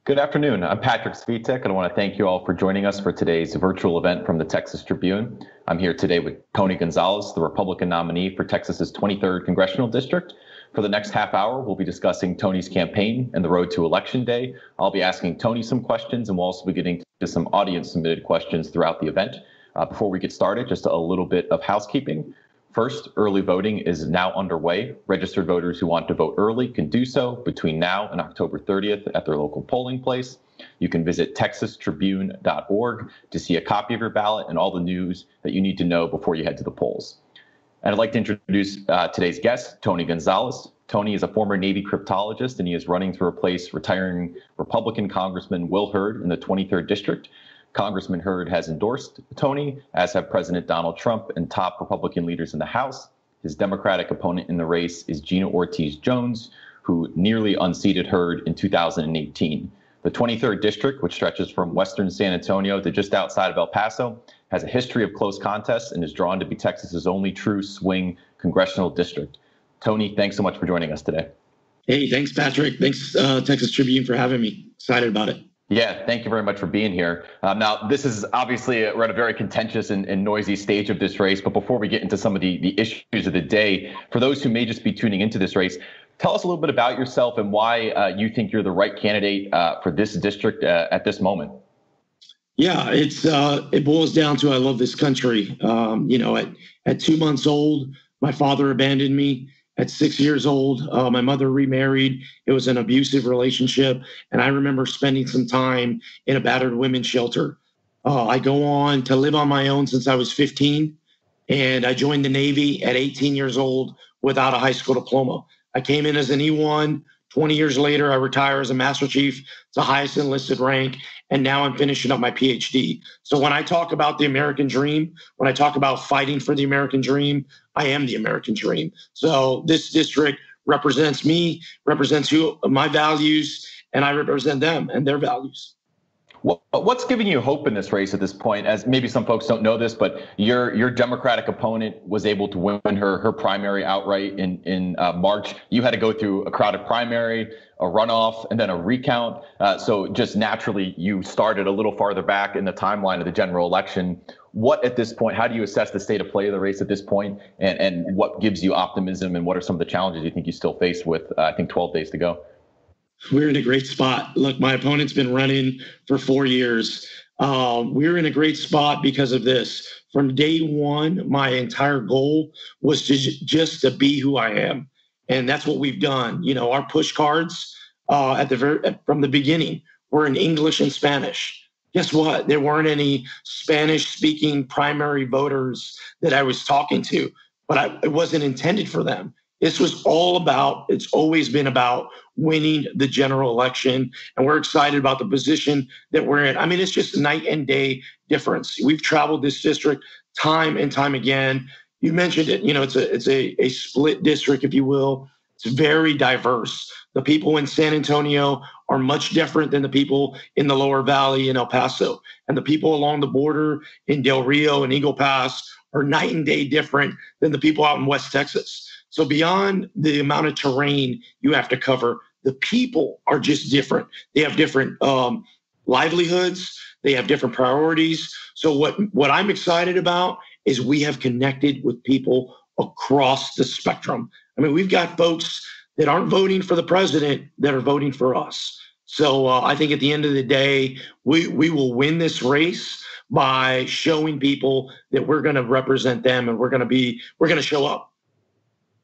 Good afternoon. I'm Patrick Svitek, and I want to thank you all for joining us for today's virtual event from the Texas Tribune. I'm here today with Tony Gonzales, the Republican nominee for Texas's 23rd Congressional District. For the next half hour, we'll be discussing Tony's campaign and the road to Election Day. I'll be asking Tony some questions, and we'll also be getting to some audience-submitted questions throughout the event. Before we get started, just a little bit of housekeeping. First, early voting is now underway. Registered voters who want to vote early can do so between now and October 30th at their local polling place. You can visit texastribune.org to see a copy of your ballot and all the news that you need to know before you head to the polls. And I'd like to introduce today's guest, Tony Gonzales. Tony is a former Navy cryptologist, and he is running to replace retiring Republican Congressman Will Hurd in the 23rd District. Congressman Hurd has endorsed Tony, as have President Donald Trump and top Republican leaders in the House. His Democratic opponent in the race is Gina Ortiz Jones, who nearly unseated Hurd in 2018. The 23rd District, which stretches from western San Antonio to just outside of El Paso, has a history of close contests and is drawn to be Texas's only true swing congressional district. Tony, thanks so much for joining us today. Hey, thanks, Patrick. Thanks, Texas Tribune, for having me. Excited about it. Yeah, thank you very much for being here. Now, this is obviously, we're at a very contentious and noisy stage of this race. But before we get into some of the issues of the day, for those who may just be tuning into this race, tell us a little bit about yourself and why you think you're the right candidate for this district at this moment. Yeah, it boils down to I love this country. At 2 months old, my father abandoned me. At 6 years old, my mother remarried. It was an abusive relationship. And I remember spending some time in a battered women's shelter. I go on to live on my own since I was 15. And I joined the Navy at 18 years old without a high school diploma. I came in as an E1. 20 years later, I retire as a Master Chief. It's the highest enlisted rank. And now I'm finishing up my PhD. So when I talk about the American dream, when I talk about fighting for the American dream, I am the American dream. So this district represents me, represents my values, and I represent them and their values. What's giving you hope in this race at this point? As maybe some folks don't know this, but your Democratic opponent was able to win her primary outright in March. You had to go through a crowded primary, a runoff, and then a recount. So just naturally, you started a little farther back in the timeline of the general election. What at this point, how do you assess the state of play of the race at this point, and what gives you optimism, and what are some of the challenges you think you still face with, I think, 12 days to go? We're in a great spot. Look, my opponent's been running for 4 years. We're in a great spot because of this. From day one, my entire goal was to just to be who I am. And that's what we've done. You know, our push cards from the beginning were in English and Spanish. Guess what? There weren't any Spanish-speaking primary voters that I was talking to, but it wasn't intended for them. It's always been about winning the general election, and we're excited about the position that we're in. I mean, it's just a night and day difference. We've traveled this district time and time again. You mentioned it, it's a split district, if you will. It's very diverse. The people in San Antonio are much different than the people in the lower valley in El Paso. And the people along the border in Del Rio and Eagle Pass are night and day different than the people out in West Texas. So beyond the amount of terrain you have to cover, the people are just different. They have different livelihoods. They have different priorities. So what I'm excited about is we have connected with people across the spectrum. I mean, we've got folks that aren't voting for the president that are voting for us. So I think at the end of the day, we will win this race by showing people that we're going to represent them, and we're going to show up.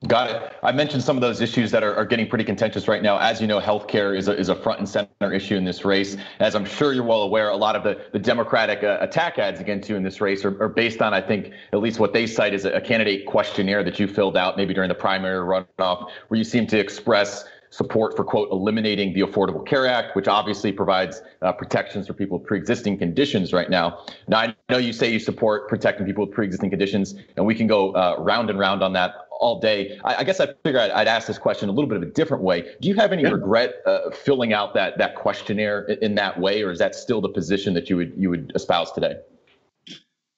Got it. I mentioned some of those issues that are getting pretty contentious right now. As you know, healthcare is a front and center issue in this race. As I'm sure you're well aware, a lot of the Democratic attack ads against you in this race are based on, I think, at least what they cite as a candidate questionnaire that you filled out maybe during the primary runoff, where you seem to express support for, quote, eliminating the Affordable Care Act, which obviously provides protections for people with pre-existing conditions right now. Now, I know you say you support protecting people with pre-existing conditions, and we can go round and round on that all day. I guess I figured I'd ask this question a little bit of a different way. Do you have any regret filling out that questionnaire in that way, or is that still the position that you would espouse today?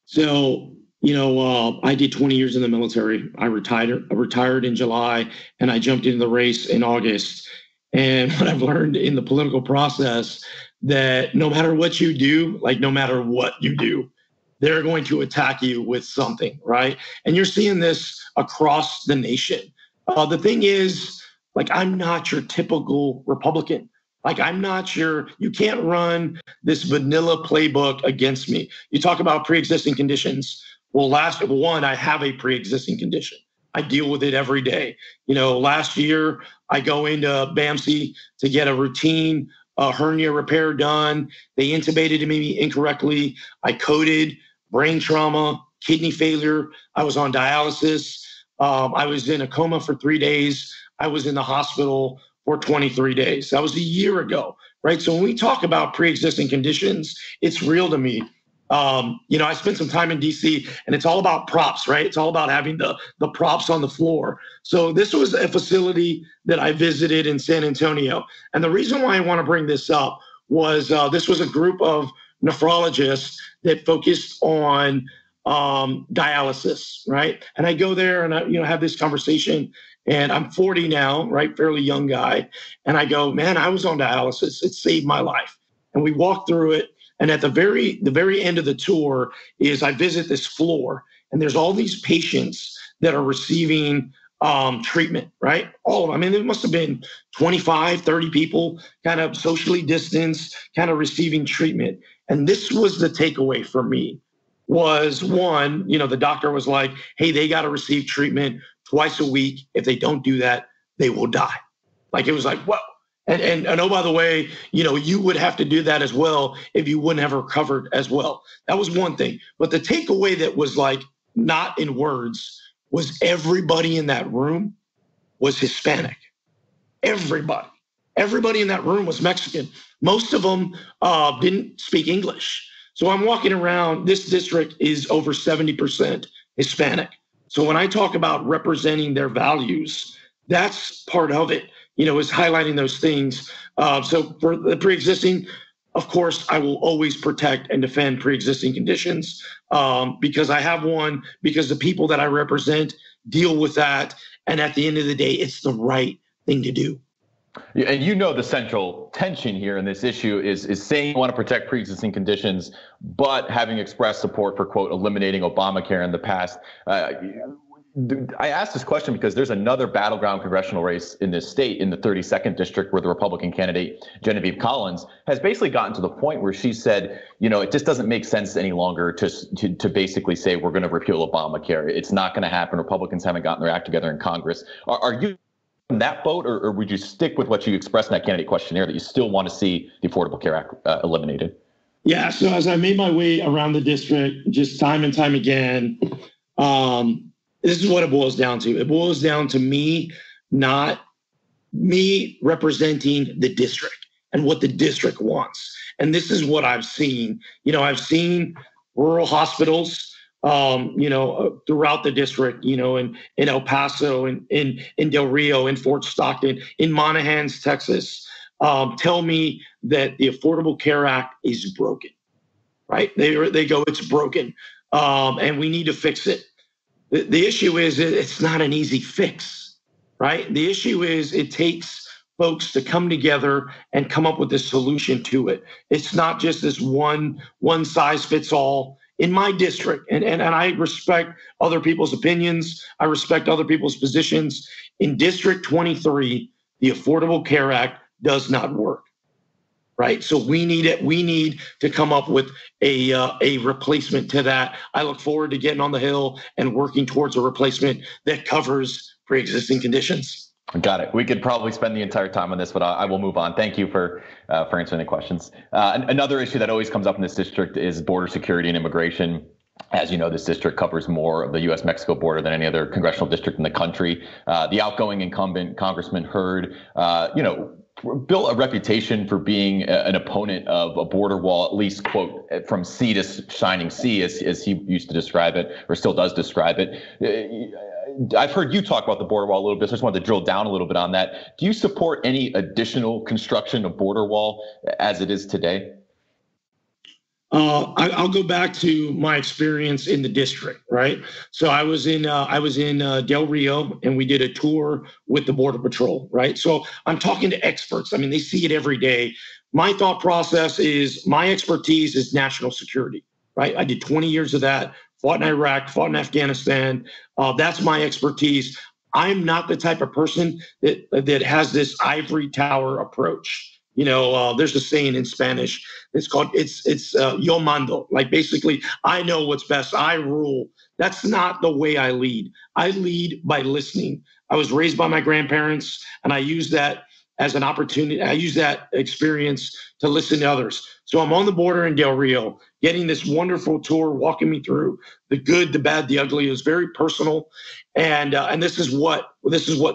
So, I did 20 years in the military. I retired in July, and I jumped into the race in August. And what I've learned in the political process, that no matter what you do, like no matter what you do, they're going to attack you with something, right? And you're seeing this across the nation. The thing is, like, I'm not your typical Republican. Like, you can't run this vanilla playbook against me. You talk about pre-existing conditions. Well, I have a pre-existing condition. I deal with it every day. Last year I go into BAMC to get a routine hernia repair done. They intubated me incorrectly. I coded brain trauma, kidney failure. I was on dialysis. I was in a coma for 3 days. I was in the hospital for 23 days. That was a year ago, right? So when we talk about pre-existing conditions, it's real to me. I spent some time in DC, and it's all about props, right? It's all about having the props on the floor. So this was a facility that I visited in San Antonio. And the reason why I want to bring this up was this was a group of nephrologists that focused on dialysis, right? And I go there and I have this conversation, and I'm 40 now, right? Fairly young guy. And I go, man, I was on dialysis. It saved my life. And we walk through it. And at the very end of the tour is I visit this floor, and there's all these patients that are receiving treatment, right? All of them. I mean, there must have been 25, 30 people kind of socially distanced, kind of receiving treatment. And this was the takeaway for me was, one, the doctor was like, hey, they got to receive treatment twice a week. If they don't do that, they will die. Like, it was like, whoa. And oh, by the way, you would have to do that as well if you wouldn't have recovered as well. That was one thing. But the takeaway that was like not in words was everybody in that room was Hispanic. Everybody in that room was Mexican. Most of them didn't speak English. So I'm walking around. This district is over 70% Hispanic. So when I talk about representing their values, that's part of it. Is highlighting those things. So for the pre-existing, of course, I will always protect and defend pre-existing conditions because I have one, because the people that I represent deal with that. And at the end of the day, it's the right thing to do. And the central tension here in this issue is saying you want to protect pre-existing conditions, but having expressed support for, quote, eliminating Obamacare in the past. I asked this question because there's another battleground congressional race in this state, in the 32nd district, where the Republican candidate Genevieve Collins has basically gotten to the point where she said, it just doesn't make sense any longer to basically say we're going to repeal Obamacare. It's not going to happen. Republicans haven't gotten their act together in Congress. Are you in that boat, or would you stick with what you expressed in that candidate questionnaire, that you still want to see the Affordable Care Act eliminated? Yeah. So as I made my way around the district, just time and time again, this is what it boils down to. It boils down to me representing the district and what the district wants. And this is what I've seen. I've seen rural hospitals, throughout the district, in El Paso, in Del Rio, in Fort Stockton, in Monahans, Texas, tell me that the Affordable Care Act is broken, right? They go, it's broken, and we need to fix it. The issue is it's not an easy fix, right? The issue is it takes folks to come together and come up with a solution to it. It's not just this one size fits all in my district. And I respect other people's opinions. I respect other people's positions. In District 23, the Affordable Care Act does not work, right? So we need to come up with a replacement to that. I look forward to getting on the Hill and working towards a replacement that covers pre-existing conditions. Got it. We could probably spend the entire time on this, but I will move on. Thank you for answering the questions. Another issue that always comes up in this district is border security and immigration. As you know, this district covers more of the U.S.-Mexico border than any other congressional district in the country. The outgoing incumbent, Congressman Hurd, built a reputation for being an opponent of a border wall, at least, quote, from sea to shining sea, as he used to describe it, or still does describe it. I've heard you talk about the border wall a little bit, so I just wanted to drill down a little bit on that. Do you support any additional construction of border wall as it is today? I'll go back to my experience in the district, right? So I was in Del Rio, and we did a tour with the Border Patrol, right? So I'm talking to experts. I mean, they see it every day. My thought process is my expertise is national security, right? I did 20 years of that, fought in Iraq, fought in Afghanistan. That's my expertise. I'm not the type of person that has this ivory tower approach. There's a saying in Spanish. It's called yo mando. Like basically, I know what's best. I rule. That's not the way I lead. I lead by listening. I was raised by my grandparents, and I use that as an opportunity. I use that experience to listen to others. So I'm on the border in Del Rio, getting this wonderful tour, walking me through the good, the bad, the ugly. It was very personal, and this is what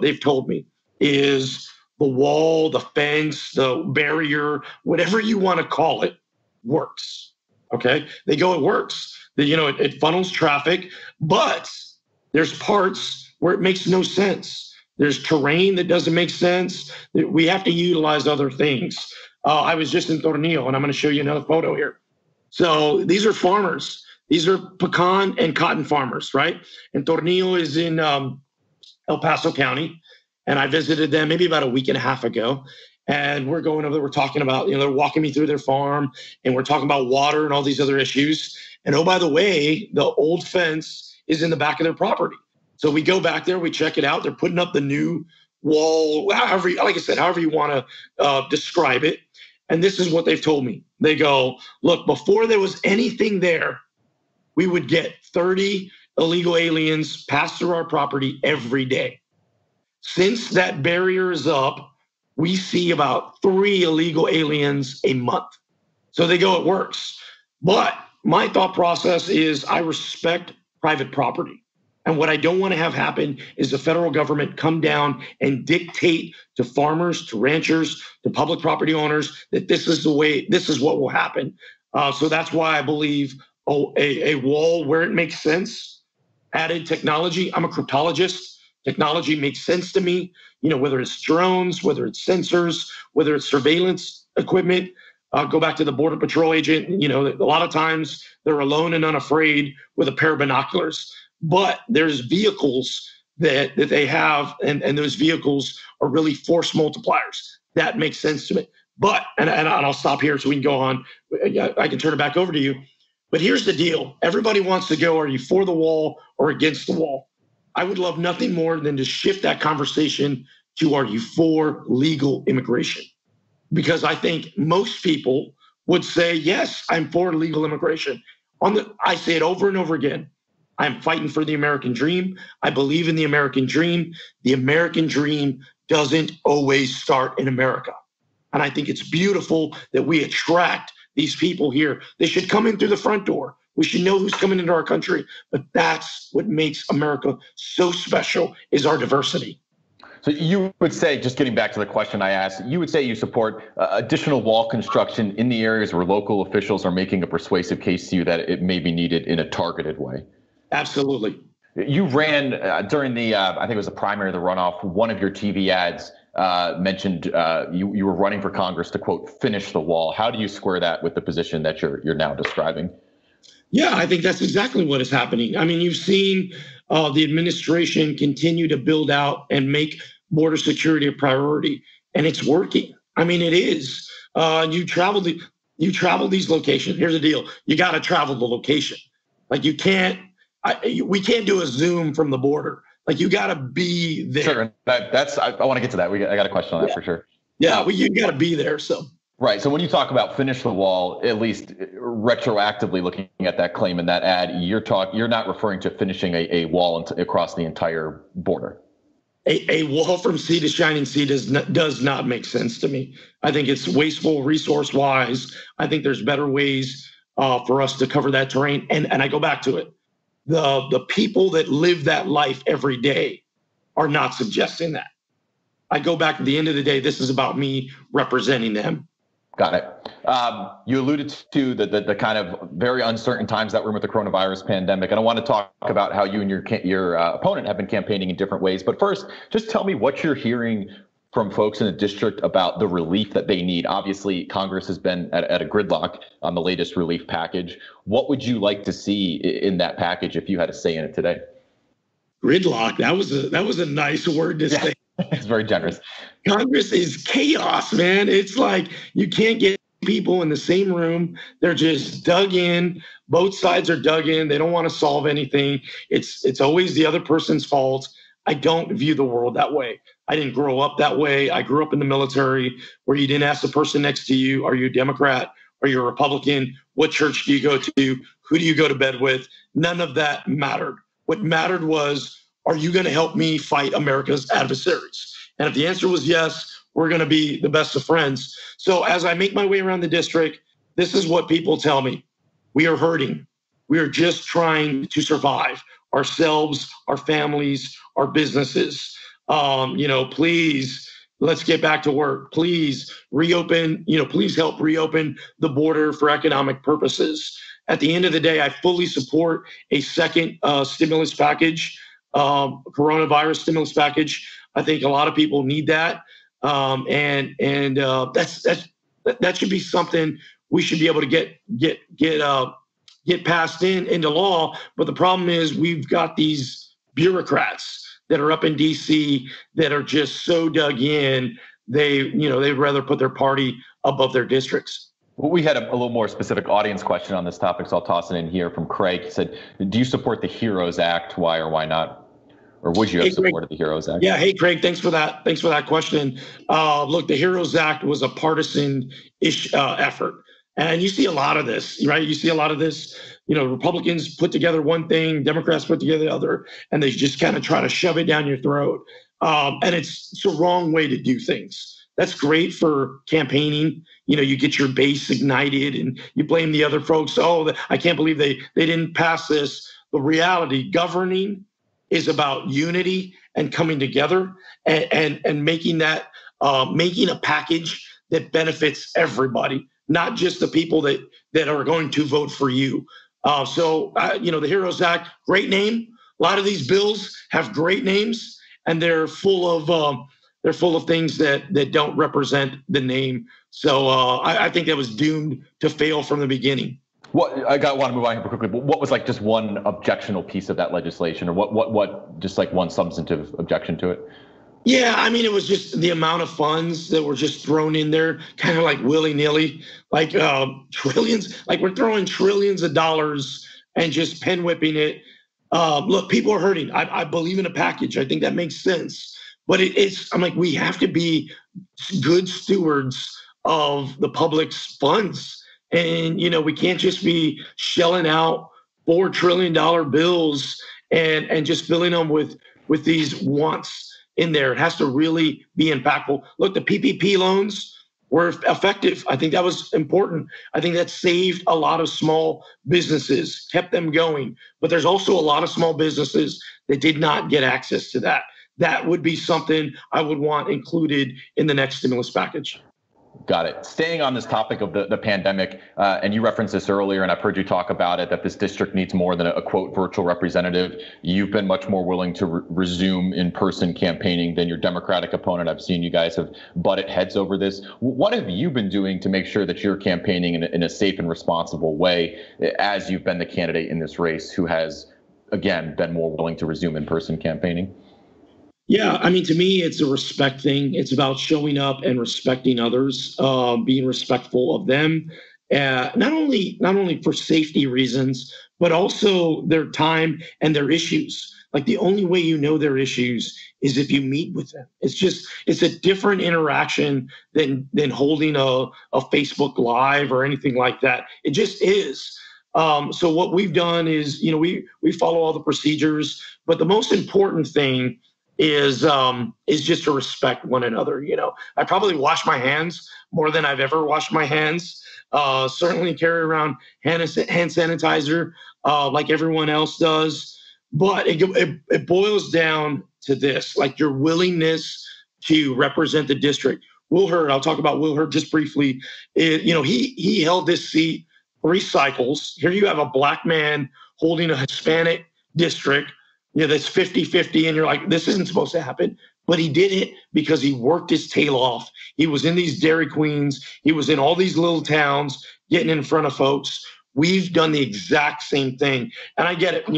they've told me is the wall, the fence, the barrier, whatever you want to call it, works. Okay, they go, it works. It funnels traffic, but there's parts where it makes no sense. There's terrain that doesn't make sense. We have to utilize other things. I was just in Tornillo, and I'm going to show you another photo here. So these are farmers. These are pecan and cotton farmers, right? And Tornillo is in El Paso County. And I visited them maybe about a week and a half ago. And we're going over there, we're talking about, they're walking me through their farm, and we're talking about water and all these other issues. And oh, by the way, the old fence is in the back of their property. So we go back there, we check it out. They're putting up the new wall, however you want to describe it. And this is what they've told me. They go, look, before there was anything there, we would get 30 illegal aliens pass through our property every day. Since that barrier is up, we see about 3 illegal aliens a month. So they go, it works. But my thought process is I respect private property. And what I don't want to have happen is the federal government come down and dictate to farmers, to ranchers, to public property owners that this is what will happen. So that's why I believe a wall where it makes sense, added technology. I'm a cryptologist. Technology makes sense to me, whether it's drones, whether it's sensors, whether it's surveillance equipment. Go back to the Border Patrol agent. A lot of times they're alone and unafraid with a pair of binoculars. But there's vehicles that they have, and those vehicles are really force multipliers. That makes sense to me. But, and I'll stop here so we can go on. I can turn it back over to you. But here's the deal. Everybody wants to go, are you for the wall or against the wall? I would love nothing more than to shift that conversation to, are you for legal immigration? Because I think most people would say, yes, I'm for legal immigration. I say it over and over again. I'm fighting for the American dream. I believe in the American dream. The American dream doesn't always start in America. And I think it's beautiful that we attract these people here. They should come in through the front door. We should know who's coming into our country, but that's what makes America so special is our diversity. So you would say, just getting back to the question I asked, you would say you support additional wall construction in the areas where local officials are making a persuasive case to you that it may be needed in a targeted way. Absolutely. You ran during the, I think it was the primary, the runoff, one of your TV ads mentioned you were running for Congress to, quote, finish the wall. How do you square that with the position that you're now describing? Yeah, I think that's exactly what is happening. I mean, you've seen the administration continue to build out and make border security a priority, and it's working. I mean, it is. You travel these locations. Here's the deal: you got to travel the location. Like we can't do a Zoom from the border. Like you got to be there. Sure, I want to get to that. I got a question on that for sure. Yeah, well, you got to be there. So. Right. So when you talk about finish the wall, at least retroactively looking at that claim in that ad, you're not referring to finishing a wall across the entire border. A wall from sea to shining sea does not make sense to me. I think it's wasteful resource wise. I think there's better ways for us to cover that terrain. And I go back to it. The people that live that life every day are not suggesting that. I go back at the end of the day, this is about me representing them. Got it. You alluded to the kind of very uncertain times that we're in with the coronavirus pandemic, and I want to talk about how you and your opponent have been campaigning in different ways. But first, just tell me what you're hearing from folks in the district about the relief that they need? Obviously, Congress has been at a gridlock on the latest relief package. What would you like to see in that package if you had a say in it today? Gridlock. That was a nice word to say. It's very generous. Congress is chaos, man. It's like you can't get people in the same room. They're just dug in. Both sides are dug in. They don't want to solve anything. It's always the other person's fault. I don't view the world that way. I didn't grow up that way. I grew up in the military where you didn't ask the person next to you, are you a Democrat? Are you a Republican? What church do you go to? Who do you go to bed with? None of that mattered. What mattered was, are you going to help me fight America's adversaries? And if the answer was yes, we're going to be the best of friends. So as I make my way around the district, this is what people tell me. We are hurting. We are just trying to survive ourselves, our families, our businesses. Please, let's get back to work. Please reopen, please help reopen the border for economic purposes. At the end of the day, I fully support a second stimulus package, coronavirus stimulus package. I think a lot of people need that. That should be something we should be able to get passed into law. But the problem is we've got these bureaucrats that are up in DC that are just so dug in. They'd rather put their party above their districts. Well, we had a little more specific audience question on this topic, so I'll toss it in here from Craig. He said, do you support the HEROES Act? Why or why not? Or would you have supported the HEROES Act? Yeah. Hey, Craig, thanks for that. Thanks for that question. Look, the HEROES Act was a partisan-ish effort. And you see a lot of this, right? You see a lot of this, Republicans put together one thing, Democrats put together the other, and they just kind of try to shove it down your throat. And it's a wrong way to do things. That's great for campaigning. You get your base ignited and you blame the other folks. Oh, I can't believe they didn't pass this. The reality, governing is about unity and coming together and making that, making a package that benefits everybody, not just the people that are going to vote for you. The HEROES Act, great name. A lot of these bills have great names, and they're full of things that don't represent the name. So I think that was doomed to fail from the beginning. Want to move on here quickly, but what was just one objectionable piece of that legislation, or what just one substantive objection to it? Yeah, it was just the amount of funds that were just thrown in there, kind of like willy-nilly, trillions, we're throwing trillions of dollars and just pen whipping it. Look, people are hurting. I believe in a package. I think that makes sense. But we have to be good stewards of the public's funds. And, we can't just be shelling out $4 trillion bills and just filling them with these wants in there. It has to really be impactful. Look, the PPP loans were effective. I think that was important. I think that saved a lot of small businesses, kept them going. But there's also a lot of small businesses that did not get access to that. That would be something I would want included in the next stimulus package. Got it. Staying on this topic of the pandemic, and you referenced this earlier, and I've heard you talk about it, that this district needs more than a quote virtual representative. You've been much more willing to resume in-person campaigning than your Democratic opponent. I've seen you guys have butted heads over this. What have you been doing to make sure that you're campaigning in a safe and responsible way as you've been the candidate in this race who has, again, been more willing to resume in-person campaigning? Yeah, to me, it's a respect thing. It's about showing up and respecting others, being respectful of them, not only for safety reasons, but also their time and their issues. The only way you know their issues is if you meet with them. It's a different interaction than holding a Facebook Live or anything like that. It just is. So what we've done is, we follow all the procedures, but the most important thing is just to respect one another. I probably wash my hands more than I've ever washed my hands. Certainly carry around hand sanitizer like everyone else does. But it boils down to this, your willingness to represent the district. Will Hurd, I'll talk about Will Hurd just briefly. He held this seat 3 cycles. Here you have a black man holding a Hispanic district that's 50-50, and you're like, this isn't supposed to happen. But he did it because he worked his tail off. He was in these Dairy Queens. He was in all these little towns getting in front of folks. We've done the exact same thing. And I get it.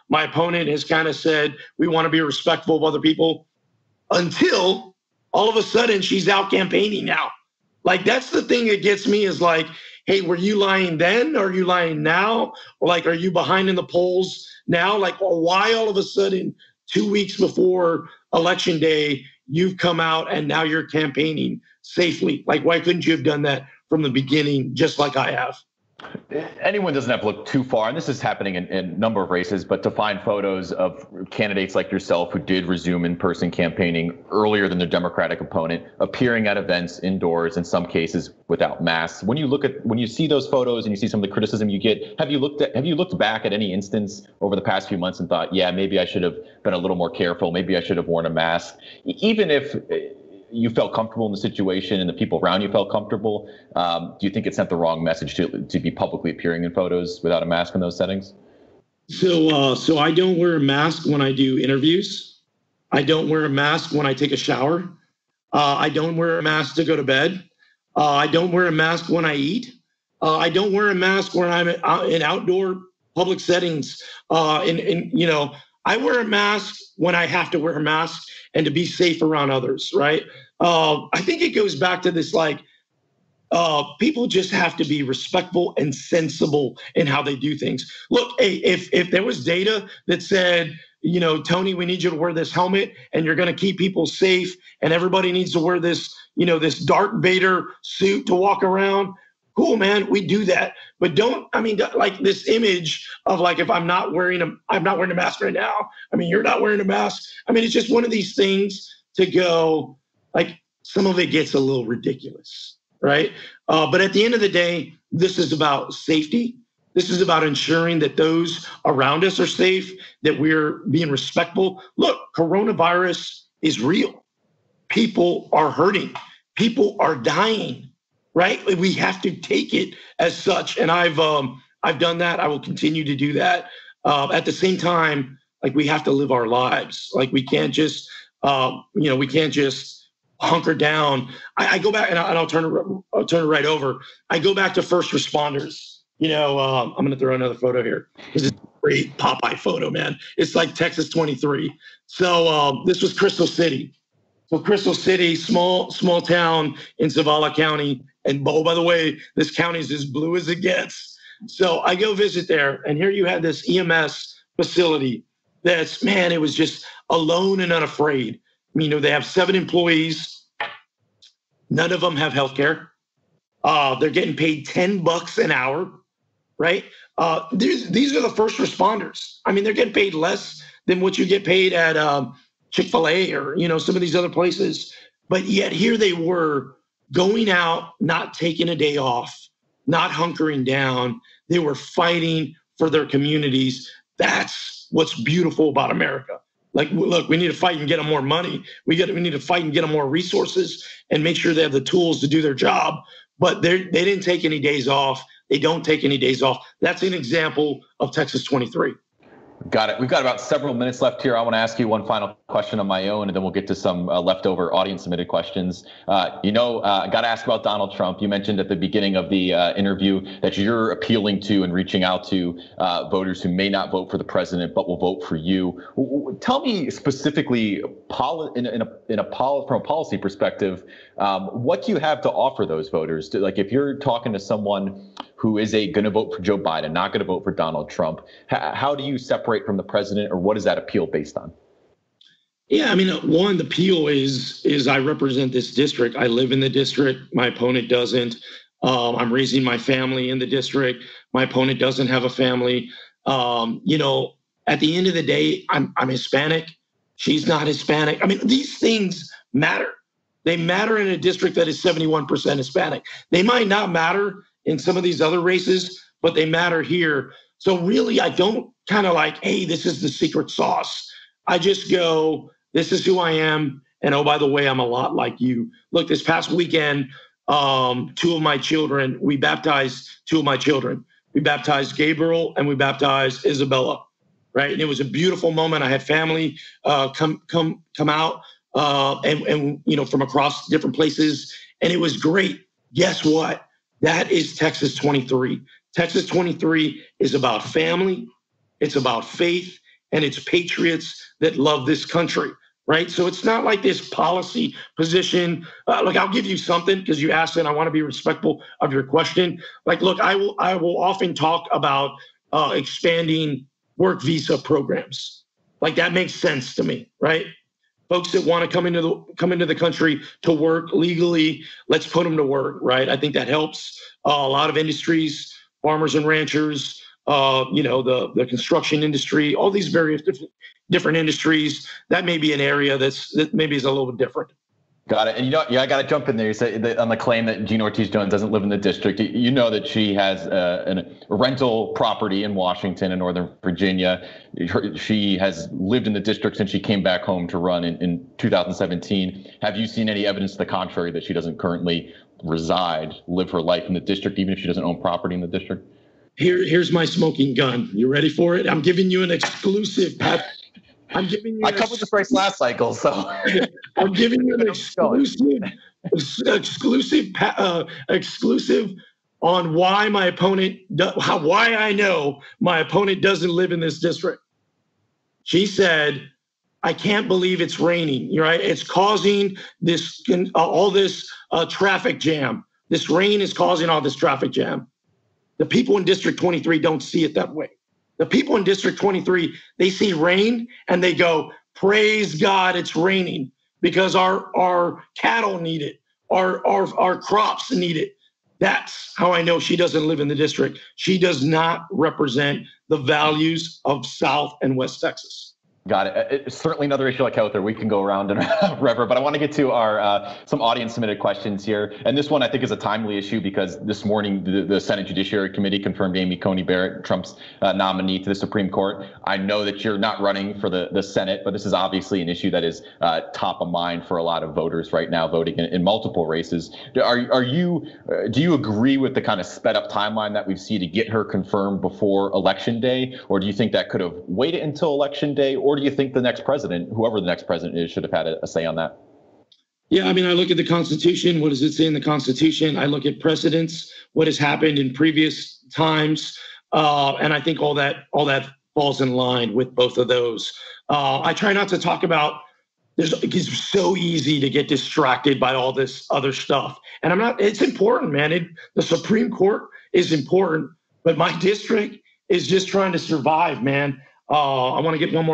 My opponent has kind of said, we want to be respectful of other people, until all of a sudden she's out campaigning now. Like, that's the thing that gets me, is like, hey, were you lying then? Or are you lying now? Or like, are you behind in the polls now? Like, why all of a sudden 2 weeks before Election Day, you've come out and now you're campaigning safely? Like, why couldn't you have done that from the beginning, just like I have? Anyone doesn't have to look too far, and this is happening in a number of races, but to find photos of candidates like yourself who did resume in-person campaigning earlier than their Democratic opponent, appearing at events indoors, in some cases without masks. When you see those photos and you see some of the criticism you get, have you looked back at any instance over the past few months and thought, yeah, maybe I should have been a little more careful, maybe I should have worn a mask, even if you felt comfortable in the situation and the people around you felt comfortable? Do you think it sent the wrong message to be publicly appearing in photos without a mask in those settings? So I don't wear a mask when I do interviews. I don't wear a mask when I take a shower. I don't wear a mask to go to bed. I don't wear a mask when I eat. I don't wear a mask when I'm in outdoor public settings. I wear a mask when I have to wear a mask and to be safe around others, right? I think it goes back to this, like, people just have to be respectful and sensible in how they do things. Look, hey, if there was data that said, Tony, we need you to wear this helmet and you're going to keep people safe and everybody needs to wear this, this Darth Vader suit to walk around, cool, man, we do that. But like this image of like, if I'm not wearing a mask right now, you're not wearing a mask. It's just one of these things to go, like, some of it gets a little ridiculous, right? But at the end of the day, this is about safety. This is about ensuring that those around us are safe, that we're being respectful. Look, coronavirus is real. People are hurting. People are dying. Right? We have to take it as such. And I've done that. I will continue to do that. At the same time, like, we have to live our lives. Like, we can't just, we can't just hunker down. I go back and I'll turn it right over. I go back to first responders. I'm going to throw another photo here. This is a great Popeye photo, man. It's like Texas 23. So this was Crystal City. So Crystal City, small town in Zavala County. And oh, by the way, this county is as blue as it gets. So I go visit there, and here you have this EMS facility that's, man, it was just alone and unafraid. They have 7 employees. None of them have health care. They're getting paid $10 an hour, right? These are the first responders. They're getting paid less than what you get paid at Chick-fil-A or, some of these other places. But yet here they were, going out, not taking a day off, not hunkering down. They were fighting for their communities. That's what's beautiful about America. Like, look, we need to fight and get them more money. We need to fight and get them more resources and make sure they have the tools to do their job. But they didn't take any days off. They don't take any days off. That's an example of Texas 23. Got it. We've got about several minutes left here. I want to ask you one final question on my own, and then we'll get to some leftover audience-submitted questions. I got to ask about Donald Trump. You mentioned at the beginning of the interview that you're appealing to and reaching out to voters who may not vote for the president but will vote for you. Tell me specifically, from a policy perspective, what do you have to offer those voters? Like, if you're talking to someone who is going to vote for Joe Biden, not going to vote for Donald Trump, how do you separate from the president, or what is that appeal based on? Yeah, one, the appeal is I represent this district. I live in the district. My opponent doesn't. I'm raising my family in the district. My opponent doesn't have a family. At the end of the day, I'm Hispanic. She's not Hispanic. These things matter. They matter in a district that is 71% Hispanic. They might not matter in some of these other races, but they matter here. So really, I don't kind of like, hey, this is the secret sauce. I just go, this is who I am. And oh, by the way, I'm a lot like you. Look, this past weekend, we baptized 2 of my children. We baptized Gabriel and we baptized Isabella. right? And it was a beautiful moment. I had family come out and from across different places, and it was great. Guess what? That is Texas 23. Texas 23 is about family, it's about faith, and it's patriots that love this country, right? So it's not like this policy position. Look, I'll give you something because you asked, and I want to be respectful of your question. Like, look, I will often talk about expanding work visa programs. Like, that makes sense to me, right? Folks that want to come into the country to work legally, let's put them to work, right? I think that helps a lot of industries, farmers and ranchers, the construction industry, all these various different industries. That may be an area that maybe is a little bit different. Got it. And I got to jump in there. You said on the claim that Gina Ortiz Jones doesn't live in the district. You know that she has a rental property in Washington and Northern Virginia. She has lived in the district since she came back home to run in 2017. Have you seen any evidence to the contrary that she doesn't currently live her life in the district, even if she doesn't own property in the district? Here's my smoking gun. You ready for it? I'm giving you an exclusive. I covered this race last cycle, so I'm giving you an exclusive on why why I know my opponent doesn't live in this district. She said, "I can't believe it's raining. Right? It's causing this all this traffic jam. This rain is causing all this traffic jam." The people in District 23 don't see it that way. The people in District 23, they see rain and they go, praise God, it's raining, because our cattle need it. Our crops need it. That's how I know she doesn't live in the district. She does not represent the values of South and West Texas. Got it. It's certainly another issue like health, we can go around and forever, but I want to get to our some audience submitted questions here. And this one I think is a timely issue because this morning the Senate Judiciary Committee confirmed Amy Coney Barrett, Trump's nominee to the Supreme Court. I know that you're not running for the Senate, but this is obviously an issue that is top of mind for a lot of voters right now, voting in multiple races. Do you agree with the kind of sped up timeline that we see to get her confirmed before Election Day? Or do you think that could have waited until Election Day? Or do you think the next president, whoever the next president is, should have had a say on that? Yeah, I mean, I look at the Constitution. What does it say in the Constitution? I look at precedents, what has happened in previous times, and I think all that falls in line with both of those. I try not to talk about. It's so easy to get distracted by all this other stuff, and I'm not. It's important, man. The Supreme Court is important, but my district is just trying to survive, man. I want to get one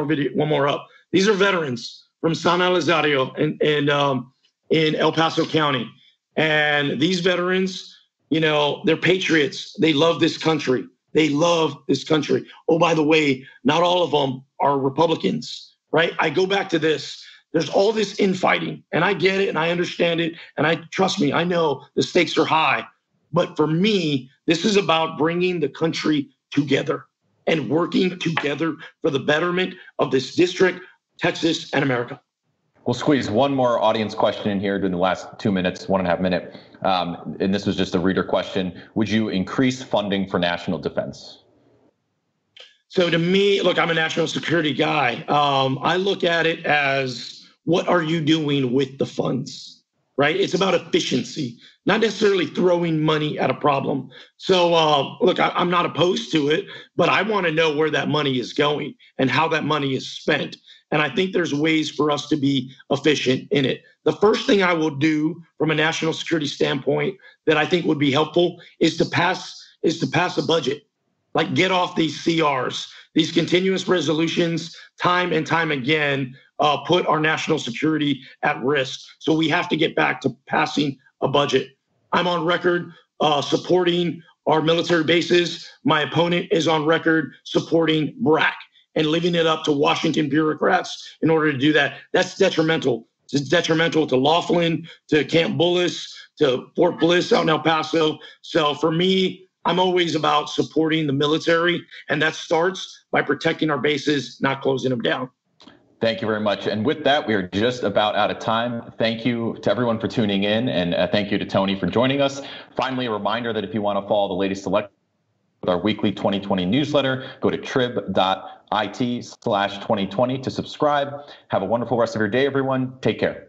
more up. These are veterans from San Elizario in El Paso County. And these veterans, they're patriots. They love this country. Oh, by the way, not all of them are Republicans, right? I go back to this. There's all this infighting, and I get it, and I understand it, and trust me, I know the stakes are high. But for me, this is about bringing the country together and working together for the betterment of this district, Texas, and America. We'll squeeze one more audience question in here during the last 2 minutes, 1.5 minutes. And this was just a reader question. Would you increase funding for national defense? So to me, look, I'm a national security guy. I look at it as, what are you doing with the funds, right? It's about efficiency, not necessarily throwing money at a problem. So look, I'm not opposed to it, but I want to know where that money is going and how that money is spent. And I think there's ways for us to be efficient in it. The first thing I will do from a national security standpoint that I think would be helpful is to pass a budget. Like, get off these CRs, these continuous resolutions, time and time again, put our national security at risk. So we have to get back to passing a budget. I'm on record supporting our military bases. My opponent is on record supporting BRAC and leaving it up to Washington bureaucrats in order to do that. That's detrimental. It's detrimental to Laughlin, to Camp Bullis, to Fort Bliss out in El Paso. So for me, I'm always about supporting the military, and that starts by protecting our bases, not closing them down. Thank you very much. And with that, we are just about out of time. Thank you to everyone for tuning in, and thank you to Tony for joining us. Finally, a reminder that if you want to follow the latest election with our weekly 2020 newsletter. Go to trib.it/2020 to subscribe. Have a wonderful rest of your day, everyone. Take care.